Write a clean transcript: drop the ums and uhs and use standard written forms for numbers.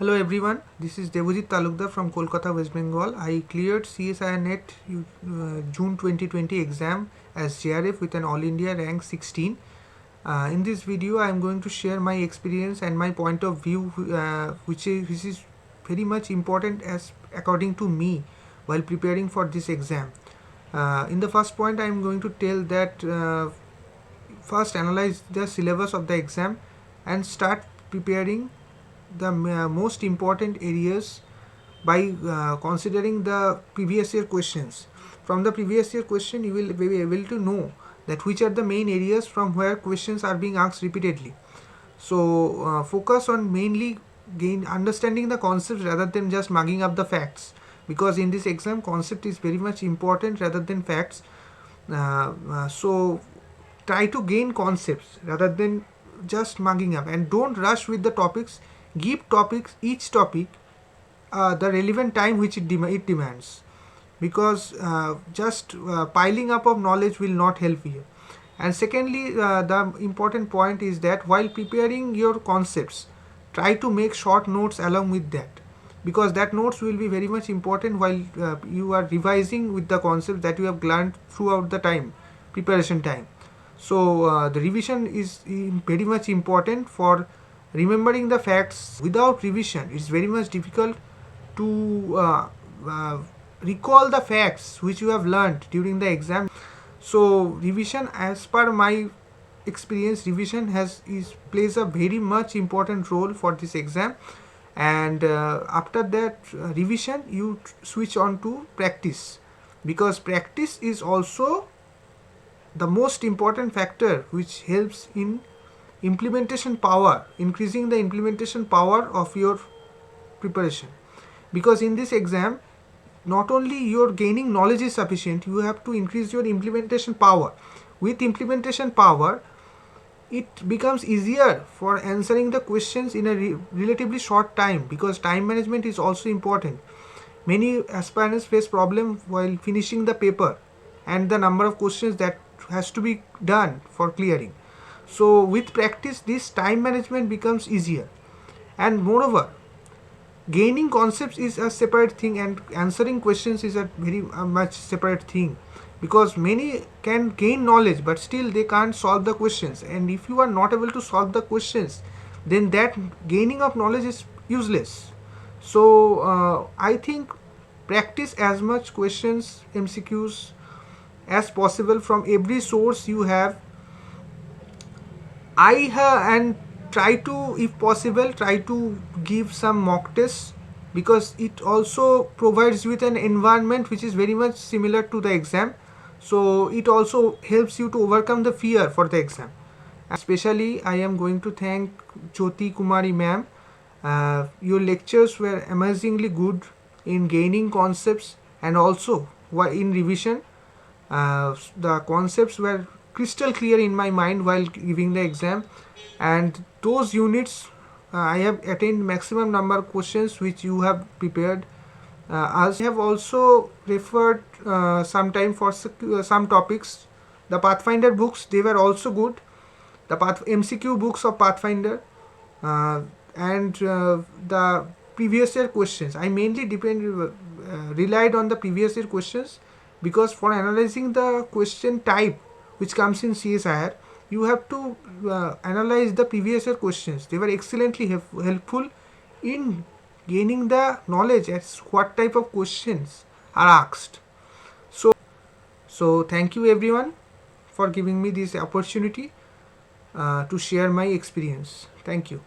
Hello everyone, this is Devojit Talukdar from Kolkata, West Bengal. I cleared CSIR NET June 2020 exam as JRF with an All India rank 16. In this video, I am going to share my experience and my point of view, which is very much important as according to me while preparing for this exam. In the first point, I am going to tell that first analyze the syllabus of the exam and start preparing the most important areas by considering the previous year questions. From the previous year question, you will be able to know that which are the main areas from where questions are being asked repeatedly. So focus on mainly understanding the concepts rather than just mugging up the facts, because in this exam concept is very much important rather than facts. So try to gain concepts rather than just mugging up, and don't rush with the topics. Give topics, each topic, the relevant time which it demands, because just piling up of knowledge will not help you. And secondly, the important point is that while preparing your concepts, try to make short notes along with that, because that notes will be very much important while you are revising with the concepts that you have learned throughout the time, preparation time. So the revision is very much important for remembering the facts. Without revision, it's very much difficult to recall the facts which you have learned during the exam. So revision, as per my experience, revision plays a very much important role for this exam. And after that revision, you switch on to practice, because practice is also the most important factor which helps in implementation power, increasing the implementation power of your preparation. Because in this exam, not only your gaining knowledge is sufficient, you have to increase your implementation power. With implementation power, it becomes easier for answering the questions in a relatively short time, because time management is also important. Many aspirants face problem while finishing the paper and the number of questions that has to be done for clearing. So with practice, this time management becomes easier. And moreover, gaining concepts is a separate thing, and answering questions is a very much separate thing, because many can gain knowledge but still they can't solve the questions. And if you are not able to solve the questions, then that gaining of knowledge is useless. So I think practice as much questions, MCQs as possible from every source you have. And try to, if possible, try to give some mock tests, because it also provides you with an environment which is very much similar to the exam. So it also helps you to overcome the fear for the exam. Especially I am going to thank Jyoti Kumari ma'am. Your lectures were amazingly good in gaining concepts, and also in revision. The concepts were crystal clear in my mind while giving the exam, and those units I have attained maximum number of questions which you have prepared. As I have also referred sometime for some topics. The Pathfinder books, they were also good. The MCQ books of Pathfinder, and the previous year questions. I mainly relied on the previous year questions, because for analyzing the question type which comes in CSIR, you have to analyze the previous year questions. They were excellently helpful in gaining the knowledge as what type of questions are asked. So thank you everyone for giving me this opportunity to share my experience. Thank you.